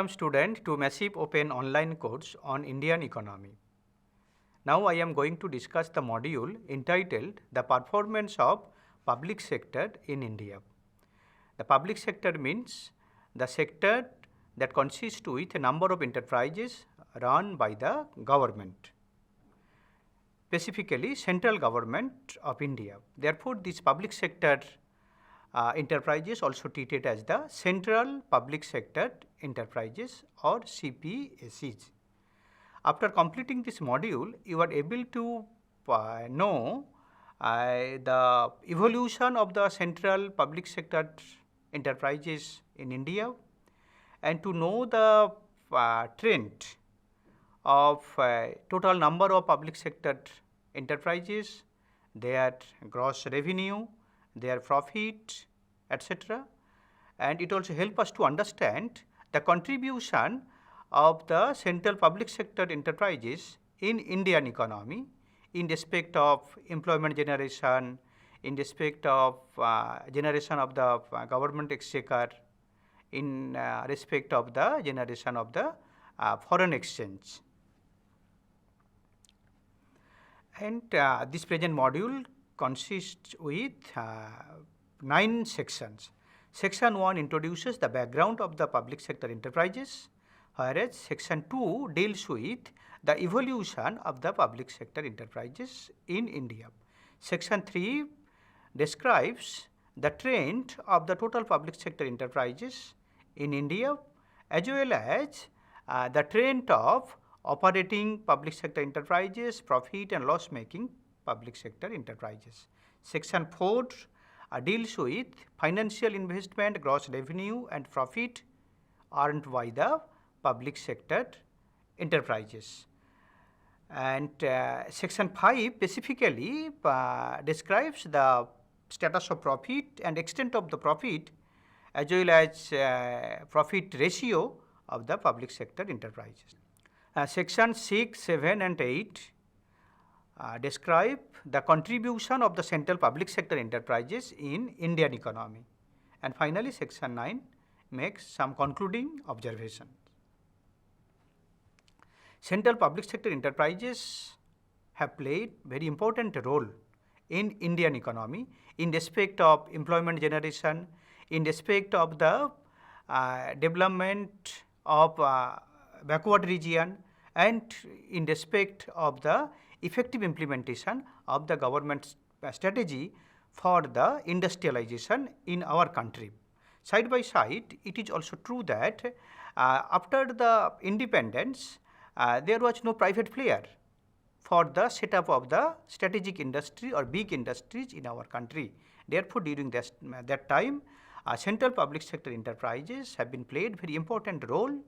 Welcome student to massive open online course on Indian economy. Now I am going to discuss the module entitled The Performance of Public Sector in India. The public sector means the sector that consists with a number of enterprises run by the government, specifically central government of India. Therefore, this public sector enterprises also treated as the Central Public Sector Enterprises or CPSEs. After completing this module, you are able to know the evolution of the Central Public Sector Enterprises in India and to know the trend of total number of public sector enterprises, their gross revenue, their profit, etc. And it also helps us to understand the contribution of the central public sector enterprises in Indian economy in respect of employment generation, in respect of generation of the government exchequer, in respect of the generation of the foreign exchange. And this present module consists with 9 sections. Section 1 introduces the background of the public sector enterprises, whereas Section 2 deals with the evolution of the public sector enterprises in India. Section 3 describes the trend of the total public sector enterprises in India as well as the trend of operating public sector enterprises, profit and loss making public sector enterprises. Section 4 deals with financial investment, gross revenue and profit earned by the public sector enterprises. And Section 5 specifically describes the status of profit and extent of the profit as well as profit ratio of the public sector enterprises. Section 6, 7 and 8 describe the contribution of the central public sector enterprises in Indian economy. And finally, Section 9 makes some concluding observations. Central public sector enterprises have played very important role in Indian economy in respect of employment generation, in respect of the development of backward region, and in respect of the effective implementation of the government strategy for the industrialization in our country. Side by side, it is also true that after the independence, there was no private player for the setup of the strategic industry or big industries in our country. Therefore, during that time, central public sector enterprises have been played very important role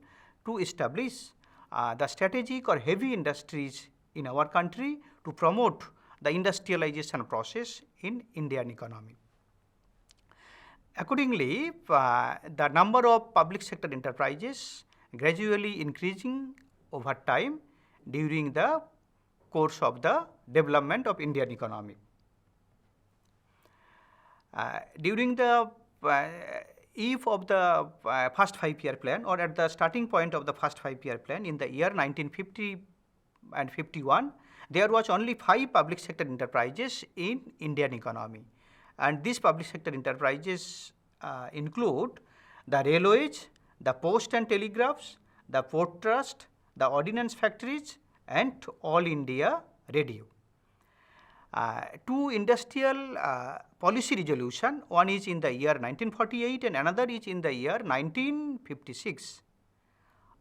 to establish the strategic or heavy industries in our country to promote the industrialization process in Indian economy. Accordingly, the number of public sector enterprises gradually increasing over time during the course of the development of Indian economy. During the eve of the first 5-year plan or at the starting point of the first 5-year plan in the year 1950 and 51, there was only 5 public sector enterprises in Indian economy. And these public sector enterprises include the railways, the post and telegraphs, the port trust, the ordnance factories and All India Radio. 2 industrial policy resolution, one is in the year 1948 and another is in the year 1956,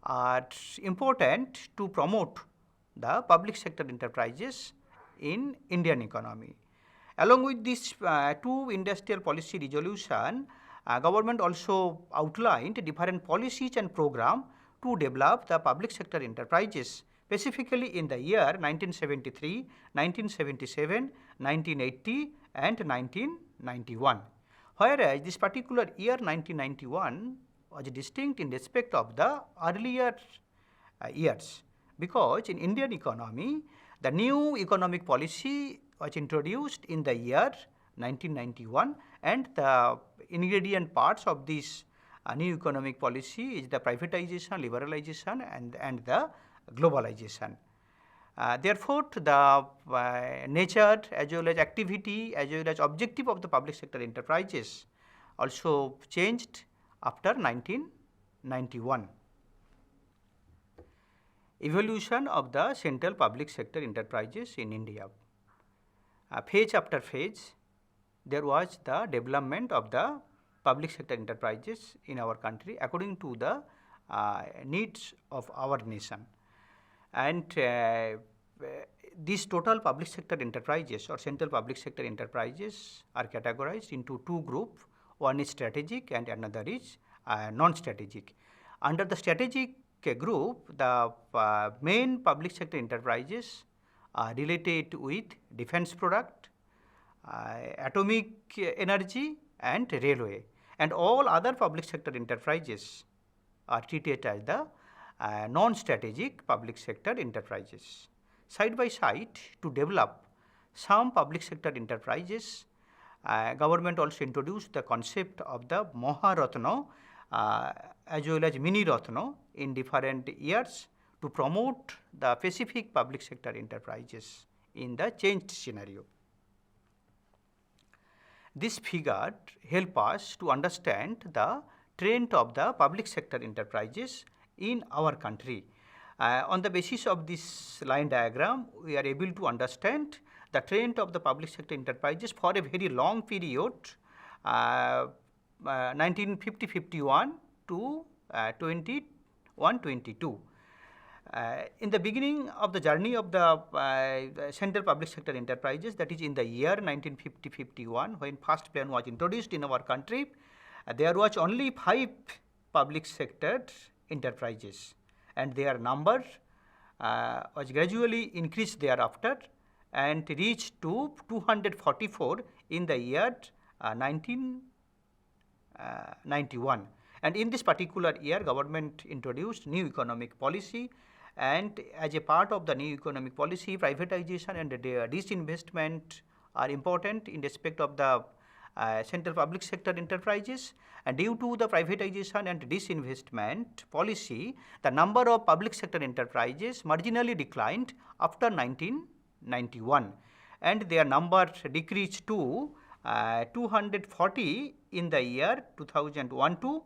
are important to promote the public sector enterprises in Indian economy. Along with these 2 industrial policy resolution, government also outlined different policies and program to develop the public sector enterprises, specifically in the year 1973, 1977, 1980 and 1991. Whereas this particular year 1991 was distinct in respect of the earlier years, because in Indian economy, the new economic policy was introduced in the year 1991 and the ingredient parts of this A new economic policy is the privatization, liberalization, and the globalization. Therefore, the nature as well as activity as well as objective of the public sector enterprises also changed after 1991. Evolution of the central public sector enterprises in India. Phase after phase, there was the development of the public sector enterprises in our country according to the needs of our nation. And these total public sector enterprises or central public sector enterprises are categorized into two groups. One is strategic and another is non-strategic. Under the strategic group, the main public sector enterprises are related with defense product, atomic energy and railway, and all other public sector enterprises are treated as the non-strategic public sector enterprises. Side by side, to develop some public sector enterprises, government also introduced the concept of the Maharatna as well as Mini-Ratna in different years to promote the specific public sector enterprises in the changed scenario. This figure help us to understand the trend of the public sector enterprises in our country. On the basis of this line diagram, we are able to understand the trend of the public sector enterprises for a very long period, 1950-51 to 21-22. In the beginning of the journey of the central public sector enterprises, that is in the year 1950-51, when first plan was introduced in our country, there was only 5 public sector enterprises, and their number was gradually increased thereafter and reached to 244 in the year 1991. And in this particular year, government introduced new economic policy, and as a part of the new economic policy, privatization and disinvestment are important in respect of the central public sector enterprises. And due to the privatization and disinvestment policy, the number of public sector enterprises marginally declined after 1991, and their number decreased to 240 in the year 2001-2.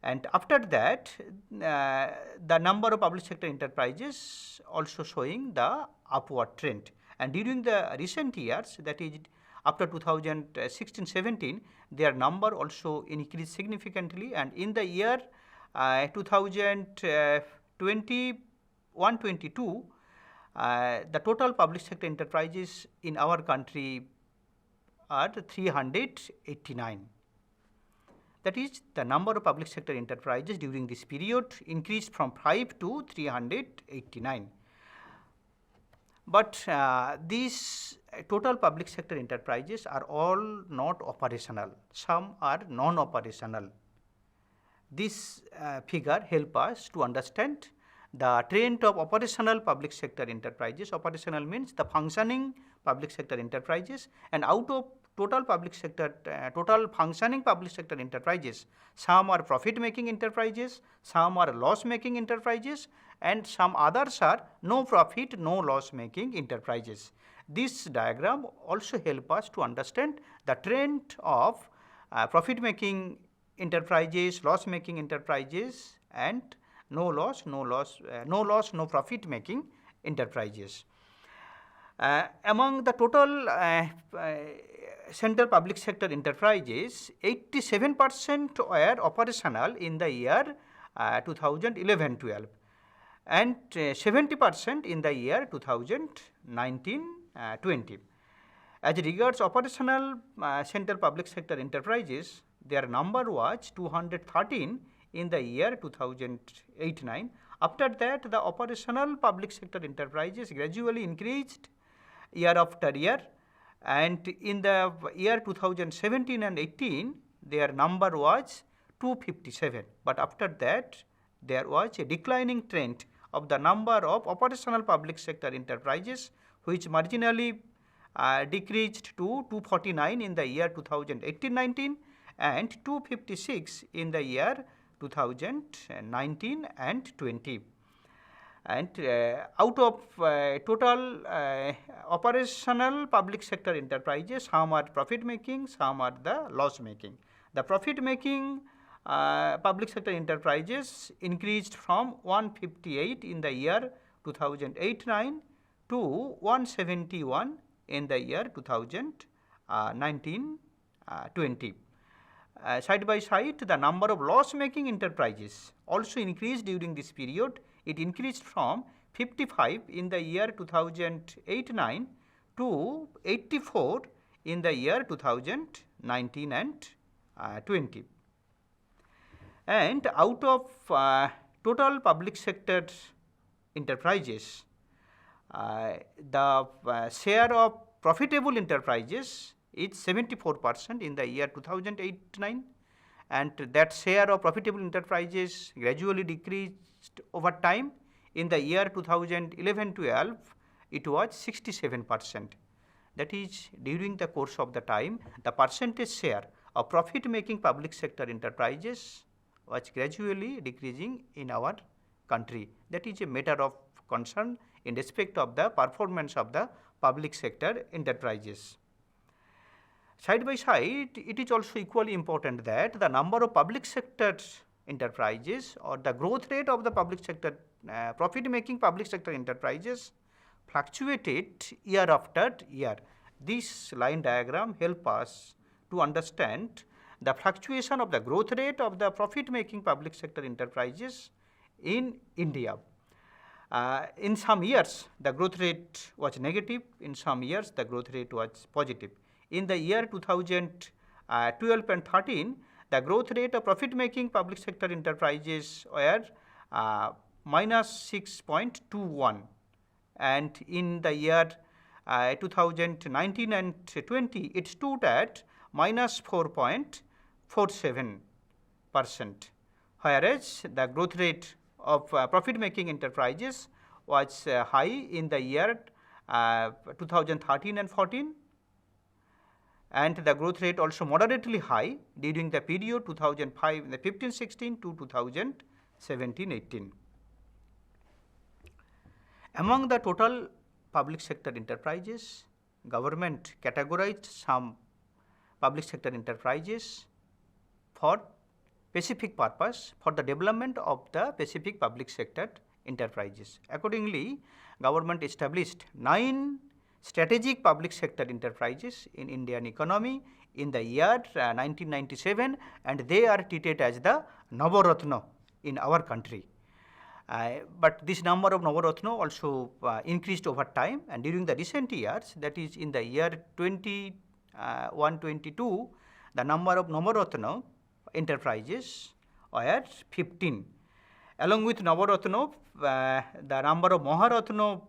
And after that, the number of public sector enterprises also showing the upward trend. And during the recent years, that is after 2016-17, their number also increased significantly, and in the year 2021-22, the total public sector enterprises in our country are 389. That is, the number of public sector enterprises during this period increased from 5 to 389. But these total public sector enterprises are all not operational. Some are non-operational. This figure help us to understand the trend of operational public sector enterprises. Operational means the functioning public sector enterprises, and out of total public sector, total functioning public sector enterprises, some are profit-making enterprises, some are loss-making enterprises, and some others are no profit, no loss-making enterprises. This diagram also help us to understand the trend of profit-making enterprises, loss-making enterprises, and no loss, no profit-making enterprises. Among the total central public sector enterprises, 87% were operational in the year 2011-12, and 70% in the year 2019-20. As regards operational central public sector enterprises, their number was 213 in the year 2008-9. After that, the operational public sector enterprises gradually increased year after year, and in the year 2017 and 18, their number was 257. But after that, there was a declining trend of the number of operational public sector enterprises, which marginally decreased to 249 in the year 2018-19, and 256 in the year 2019 and 20. And out of total operational public sector enterprises, some are profit making, some are the loss making. The profit making public sector enterprises increased from 158 in the year 2008-9 to 171 in the year 2019-20. Side by side, the number of loss making enterprises also increased during this period. It increased from 55 in the year 2008-9 to 84 in the year 2019 and 20. And out of total public sector enterprises, the share of profitable enterprises is 74% in the year 2008-9, and that share of profitable enterprises gradually decreased over time. In the year 2011-12, it was 67%. That is, during the course of the time, the percentage share of profit making public sector enterprises was gradually decreasing in our country. That is a matter of concern in respect of the performance of the public sector enterprises. Side by side, it is also equally important that the number of public sector enterprises or the growth rate of the public sector profit making public sector enterprises fluctuated year after year. This line diagram helps us to understand the fluctuation of the growth rate of the profit making public sector enterprises in India. In some years, the growth rate was negative. In some years, the growth rate was positive. In the year 2012 and 13, the growth rate of profit making public sector enterprises were minus 6.21, and in the year 2019 and 20, it stood at minus 4.47%, whereas the growth rate of profit making enterprises was high in the year 2013 and 14, and the growth rate also moderately high during the period 2015-16 to 2017-18. Among the total public sector enterprises, government categorized some public sector enterprises for specific purpose for the development of the specific public sector enterprises. Accordingly, government established 9 strategic public sector enterprises in Indian economy in the year 1997, and they are treated as the Navratna in our country. But this number of Navratna also increased over time, and during the recent years, that is in the year 21-22, the number of Navratna enterprises were 15. Along with Navratna, the number of Maharatna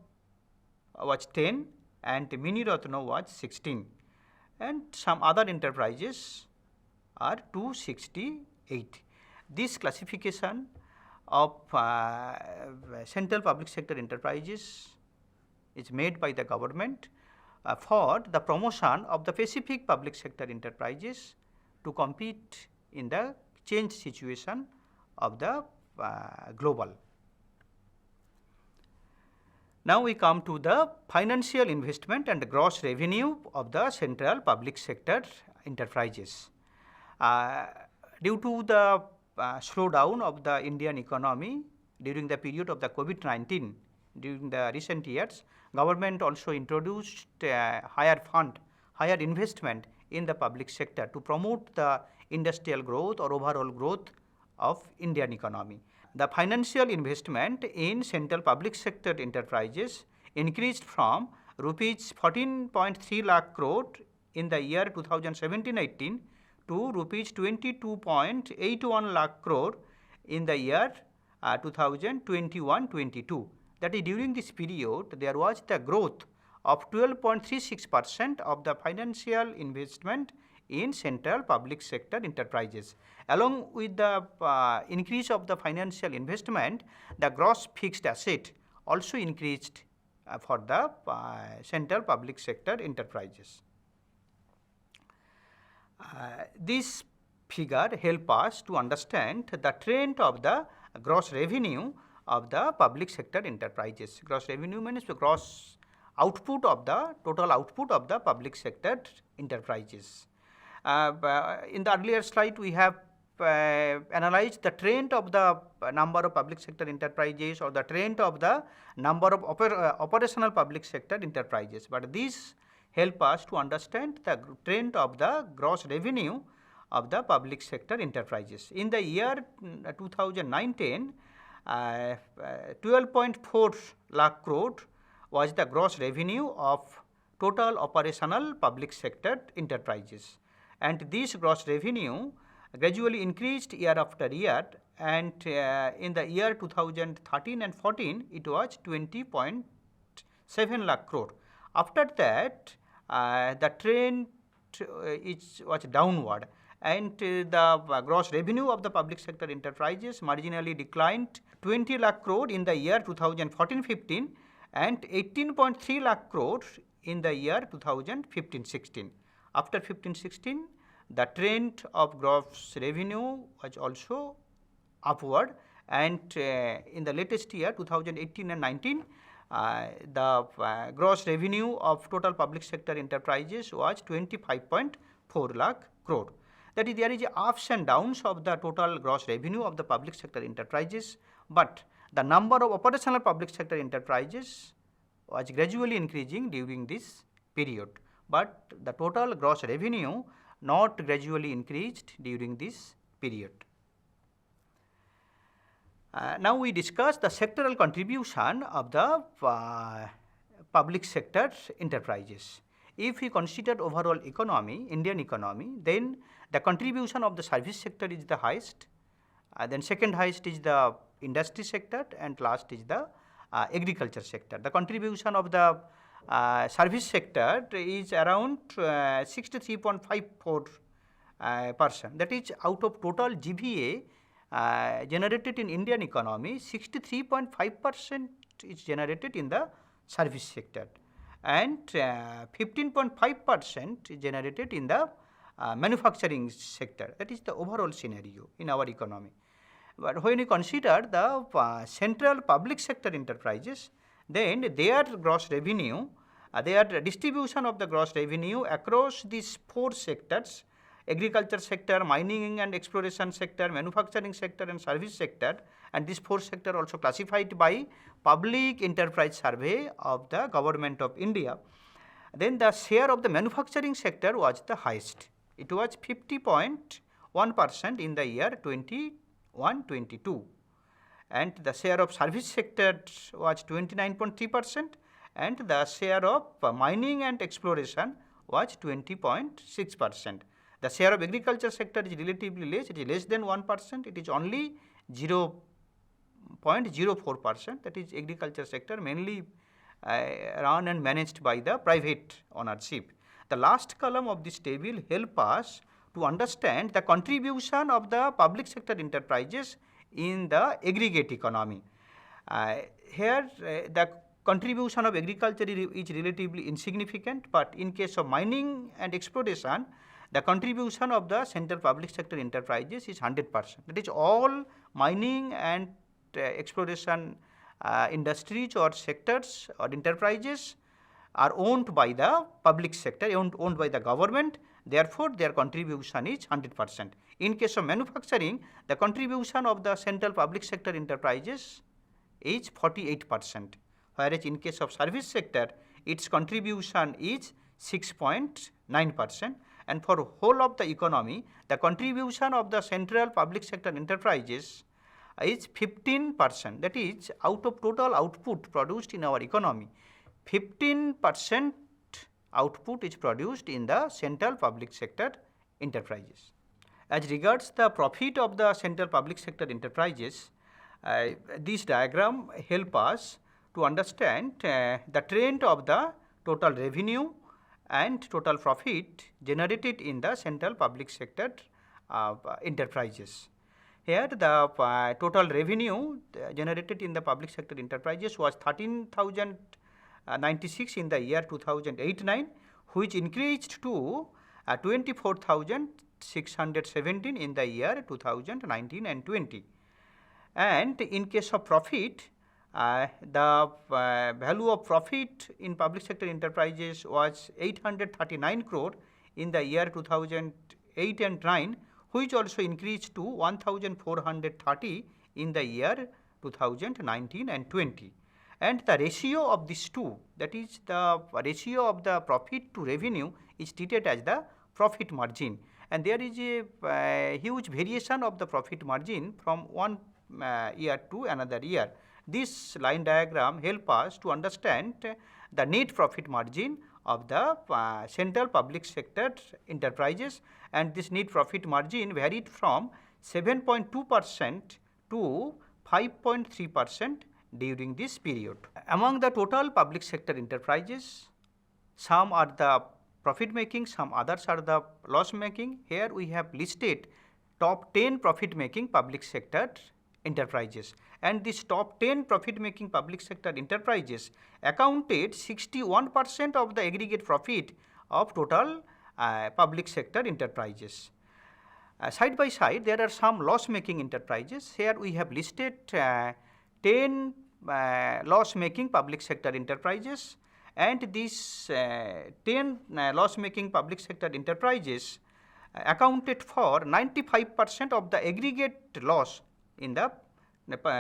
was 10 and Mini-Ratna was 16, and some other enterprises are 268. This classification of central public sector enterprises is made by the government for the promotion of the specific public sector enterprises to compete in the changed situation of the global. Now we come to the financial investment and gross revenue of the central public sector enterprises. Due to the slowdown of the Indian economy during the period of the COVID-19, during the recent years, government also introduced higher investment in the public sector to promote the industrial growth or overall growth of Indian economy. The financial investment in central public sector enterprises increased from rupees 14.3 lakh crore in the year 2017-18 to rupees 22.81 lakh crore in the year 2021-22. That is, during this period, there was the growth of 12.36% of the financial investment in central public sector enterprises. Along with the increase of the financial investment, the gross fixed asset also increased for the central public sector enterprises. This figure help us to understand the trend of the gross revenue of the public sector enterprises. Gross revenue means the gross output of the total output of the public sector enterprises. In the earlier slide, we have analyzed the trend of the number of public sector enterprises or the trend of the number of operational public sector enterprises, but these help us to understand the trend of the gross revenue of the public sector enterprises. In the year 2019, 12.4 lakh crore was the gross revenue of total operational public sector enterprises, and this gross revenue gradually increased year after year, and in the year 2013 and 14 it was 20.7 lakh crore. After that the trend was downward, and the gross revenue of the public sector enterprises marginally declined 20 lakh crore in the year 2014-15 and 18.3 lakh crore in the year 2015-16. After 15-16, the trend of gross revenue was also upward, and in the latest year 2018 and 19, the gross revenue of total public sector enterprises was 25.4 lakh crore. That is, there is ups and downs of the total gross revenue of the public sector enterprises, but the number of operational public sector enterprises was gradually increasing during this period, but the total gross revenue not gradually increased during this period. Now we discuss the sectoral contribution of the public sector enterprises. If we consider overall economy, Indian economy, then the contribution of the service sector is the highest, then second highest is the industry sector, and last is the agriculture sector. The contribution of the service sector is around 63.54%. That is, out of total GVA generated in Indian economy, 63.5% is generated in the service sector, and 15.5% is generated in the manufacturing sector. That is the overall scenario in our economy. But when you consider the central public sector enterprises, then their gross revenue, their distribution of the gross revenue across these four sectors: agriculture sector, mining and exploration sector, manufacturing sector, and service sector, and these four sectors also classified by Public Enterprise Survey of the Government of India. Then the share of the manufacturing sector was the highest. It was 50.1% in the year 21-22, and the share of service sector was 29.3%, and the share of mining and exploration was 20.6%. The share of agriculture sector is relatively less, it is less than 1%, it is only 0.04%, that is agriculture sector mainly run and managed by the private ownership. The last column of this table help us to understand the contribution of the public sector enterprises in the aggregate economy. Here the contribution of agriculture is relatively insignificant, but in case of mining and exploration, the contribution of the central public sector enterprises is 100%. That is, all mining and exploration industries or sectors or enterprises are owned by the public sector, owned by the government. Therefore, their contribution is 100%. In case of manufacturing, the contribution of the central public sector enterprises is 48%, whereas in case of service sector, its contribution is 6.9%, and for whole of the economy, the contribution of the central public sector enterprises is 15%. That is, out of total output produced in our economy, 15% output is produced in the central public sector enterprises. As regards the profit of the central public sector enterprises, this diagram help us to understand the trend of the total revenue and total profit generated in the central public sector enterprises. Here the total revenue generated in the public sector enterprises was 13,096 in the year 2008-9, which increased to 24,000 617 in the year 2019 and 20. And in case of profit, the value of profit in public sector enterprises was 839 crore in the year 2008 and 9, which also increased to 1430 in the year 2019 and 20. And the ratio of these two, that is the ratio of the profit to revenue, is treated as the profit margin. And there is a huge variation of the profit margin from one year to another year. This line diagram helps us to understand the net profit margin of the central public sector enterprises, and this net profit margin varied from 7.2% to 5.3% during this period. Among the total public sector enterprises, some are the profit making, some others are the loss making. Here we have listed top 10 profit making public sector enterprises, and this top 10 profit making public sector enterprises accounted 61% of the aggregate profit of total public sector enterprises. Side by side, there are some loss making enterprises. Here we have listed 10 loss making public sector enterprises, and these 10 loss making public sector enterprises accounted for 95% of the aggregate loss in the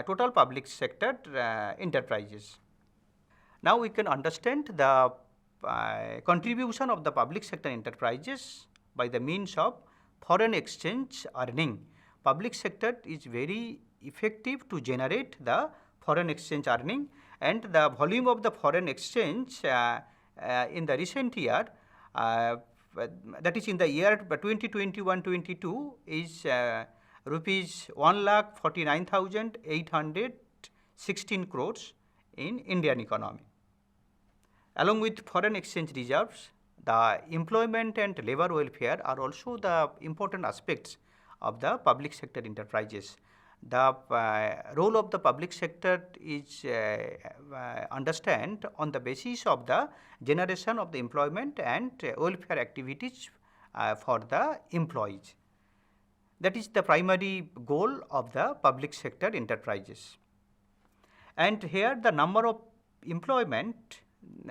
total public sector enterprises. Now we can understand the contribution of the public sector enterprises by the means of foreign exchange earning. Public sector is very effective to generate the foreign exchange earning, and the volume of the foreign exchange in the recent year, that is in the year 2021-22, is rupees 1,49,816 crores in Indian economy. Along with foreign exchange reserves, the employment and labor welfare are also the important aspects of the public sector enterprises. The role of the public sector is understand on the basis of the generation of the employment and welfare activities for the employees. That is the primary goal of the public sector enterprises. And here the number of employment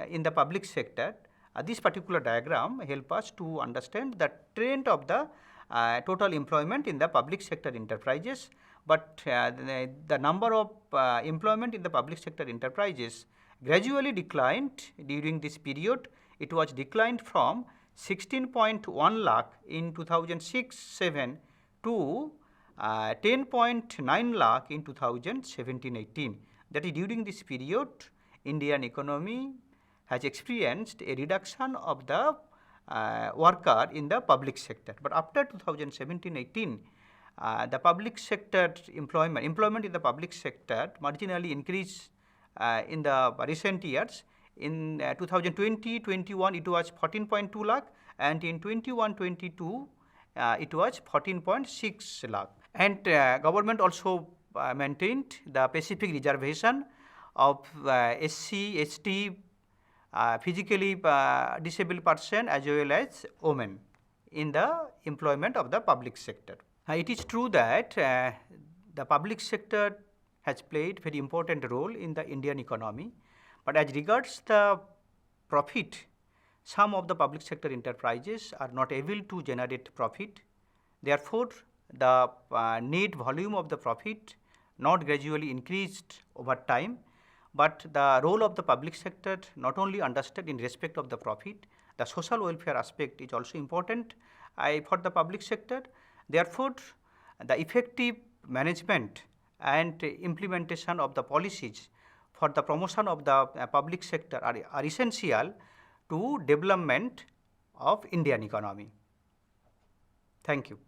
in the public sector, this particular diagram helps us to understand the trend of the total employment in the public sector enterprises. But the number of employment in the public sector enterprises gradually declined during this period. It was declined from 16.1 lakh in 2006-7 to 10.9 lakh in 2017-18. That is, during this period, Indian economy has experienced a reduction of the worker in the public sector. But after 2017-18, the public sector employment in the public sector marginally increased in the recent years. In 2020-21, it was 14.2 lakh, and in 21-22, it was 14.6 lakh. And government also maintained the specific reservation of SC, ST, physically disabled person as well as women in the employment of the public sector. It is true that the public sector has played very important role in the Indian economy, but as regards the profit, some of the public sector enterprises are not able to generate profit. Therefore, the net volume of the profit not gradually increased over time, but the role of the public sector not only understood in respect of the profit, the social welfare aspect is also important for the public sector. Therefore, the effective management and implementation of the policies for the promotion of the public sector are essential to development of Indian economy. Thank you.